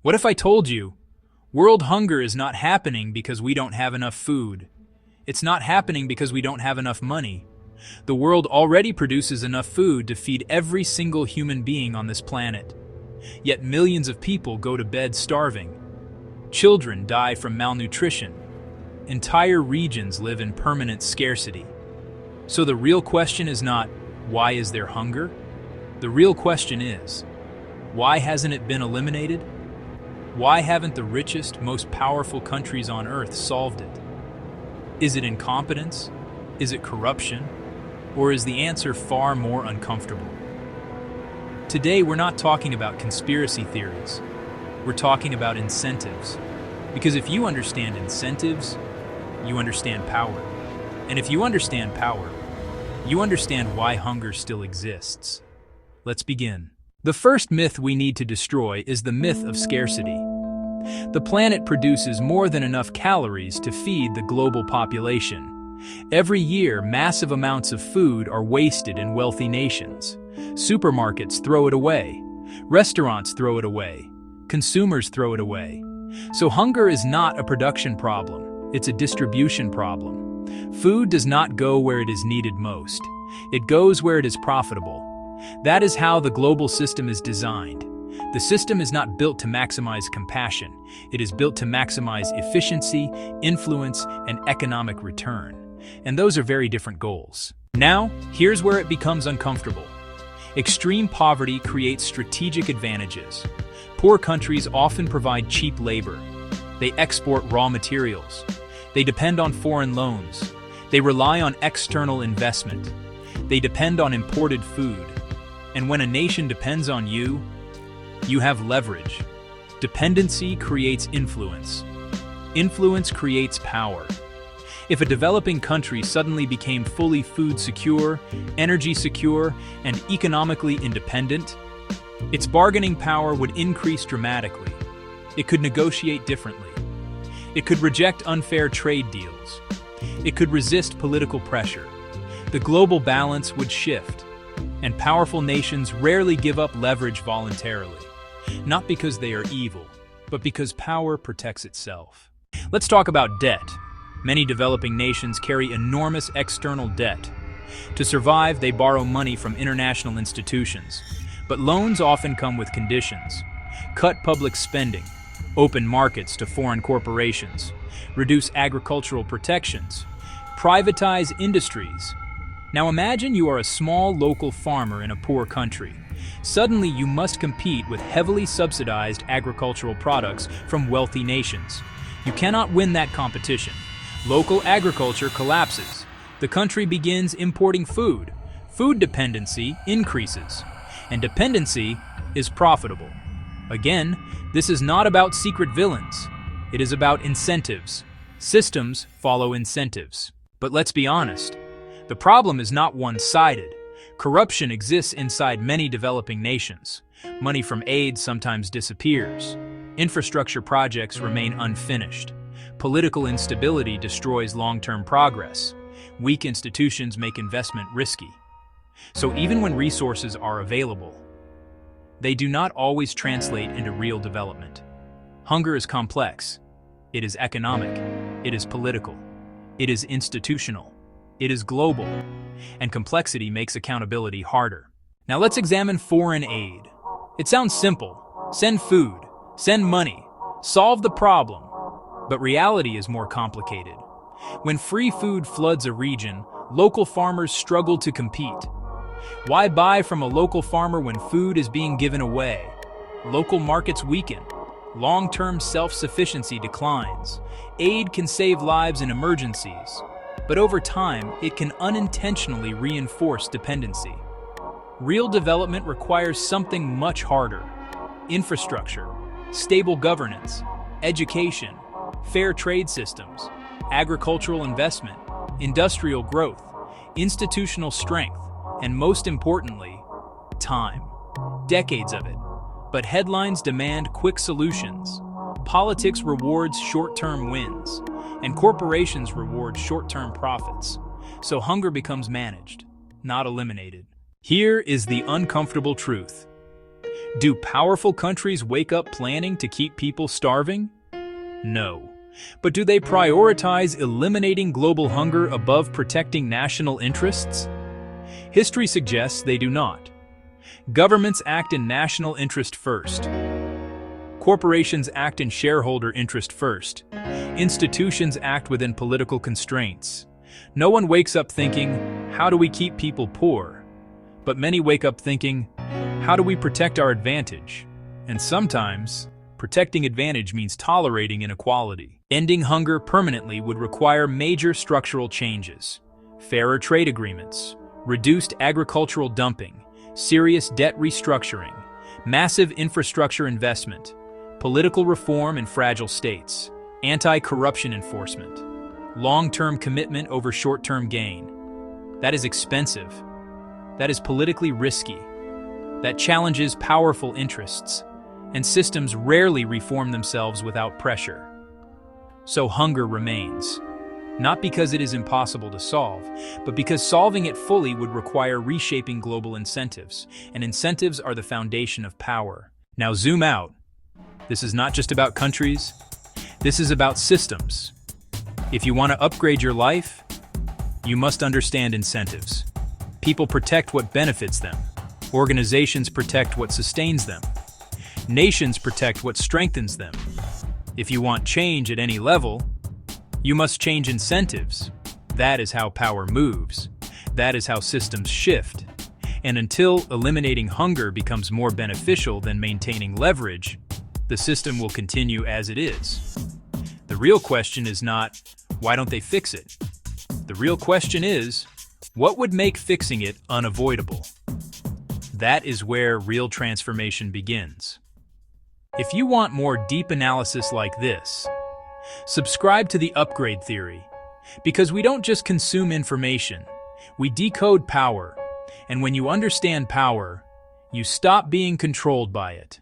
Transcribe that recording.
What if I told you, world hunger is not happening because we don't have enough food? It's not happening because we don't have enough money. The world already produces enough food to feed every single human being on this planet. Yet millions of people go to bed starving. Children die from malnutrition. Entire regions live in permanent scarcity. So the real question is not, why is there hunger? The real question is, why hasn't it been eliminated? Why haven't the richest, most powerful countries on Earth solved it? Is it incompetence? Is it corruption? Or is the answer far more uncomfortable? Today, we're not talking about conspiracy theories. We're talking about incentives. Because if you understand incentives, you understand power. And if you understand power, you understand why hunger still exists. Let's begin. The first myth we need to destroy is the myth of scarcity. The planet produces more than enough calories to feed the global population. Every year, massive amounts of food are wasted in wealthy nations. Supermarkets throw it away. Restaurants throw it away. Consumers throw it away. So hunger is not a production problem, it's a distribution problem. Food does not go where it is needed most. It goes where it is profitable. That is how the global system is designed. The system is not built to maximize compassion. It is built to maximize efficiency, influence, and economic return. And those are very different goals. Now, here's where it becomes uncomfortable. Extreme poverty creates strategic advantages. Poor countries often provide cheap labor. They export raw materials. They depend on foreign loans. They rely on external investment. They depend on imported food. And when a nation depends on you, you have leverage. Dependency creates influence. Influence creates power. If a developing country suddenly became fully food secure, energy secure, and economically independent, its bargaining power would increase dramatically. It could negotiate differently. It could reject unfair trade deals. It could resist political pressure. The global balance would shift. And powerful nations rarely give up leverage voluntarily. Not because they are evil, but because power protects itself. Let's talk about debt. Many developing nations carry enormous external debt. To survive, they borrow money from international institutions. But loans often come with conditions. Cut public spending, open markets to foreign corporations, reduce agricultural protections, privatize industries. Now imagine you are a small local farmer in a poor country. Suddenly you must compete with heavily subsidized agricultural products from wealthy nations. You cannot win that competition. Local agriculture collapses. The country begins importing food. Food dependency increases. And dependency is profitable. Again, this is not about secret villains. It is about incentives. Systems follow incentives. But let's be honest. The problem is not one-sided. Corruption exists inside many developing nations. Money from aid sometimes disappears. Infrastructure projects remain unfinished. Political instability destroys long-term progress. Weak institutions make investment risky. So even when resources are available, they do not always translate into real development. Hunger is complex. It is economic. It is political. It is institutional. It is global, and complexity makes accountability harder. Now let's examine foreign aid. It sounds simple. Send food, send money, solve the problem. But reality is more complicated. When free food floods a region, local farmers struggle to compete. Why buy from a local farmer when food is being given away? Local markets weaken. Long-term self-sufficiency declines. Aid can save lives in emergencies. But over time, it can unintentionally reinforce dependency. Real development requires something much harder. Infrastructure, stable governance, education, fair trade systems, agricultural investment, industrial growth, institutional strength, and most importantly, time. Decades of it. But headlines demand quick solutions. Politics rewards short-term wins. And corporations reward short-term profits. So hunger becomes managed, not eliminated. Here is the uncomfortable truth. Do powerful countries wake up planning to keep people starving? No. But do they prioritize eliminating global hunger above protecting national interests? History suggests they do not. Governments act in national interest first. Corporations act in shareholder interest first. Institutions act within political constraints. No one wakes up thinking, how do we keep people poor? But many wake up thinking, how do we protect our advantage? And sometimes, protecting advantage means tolerating inequality. Ending hunger permanently would require major structural changes. Fairer trade agreements, reduced agricultural dumping, serious debt restructuring, massive infrastructure investment, political reform in fragile states, anti-corruption enforcement, long-term commitment over short-term gain. That is expensive. That is politically risky. That challenges powerful interests, and systems rarely reform themselves without pressure. So hunger remains, not because it is impossible to solve, but because solving it fully would require reshaping global incentives, and incentives are the foundation of power. Now zoom out. This is not just about countries, this is about systems. If you want to upgrade your life, you must understand incentives. People protect what benefits them. Organizations protect what sustains them. Nations protect what strengthens them. If you want change at any level, you must change incentives. That is how power moves. That is how systems shift. And until eliminating hunger becomes more beneficial than maintaining leverage, the system will continue as it is. The real question is not, why don't they fix it? The real question is, what would make fixing it unavoidable? That is where real transformation begins. If you want more deep analysis like this, subscribe to the Upgrade Theory, because we don't just consume information, we decode power, and when you understand power, you stop being controlled by it.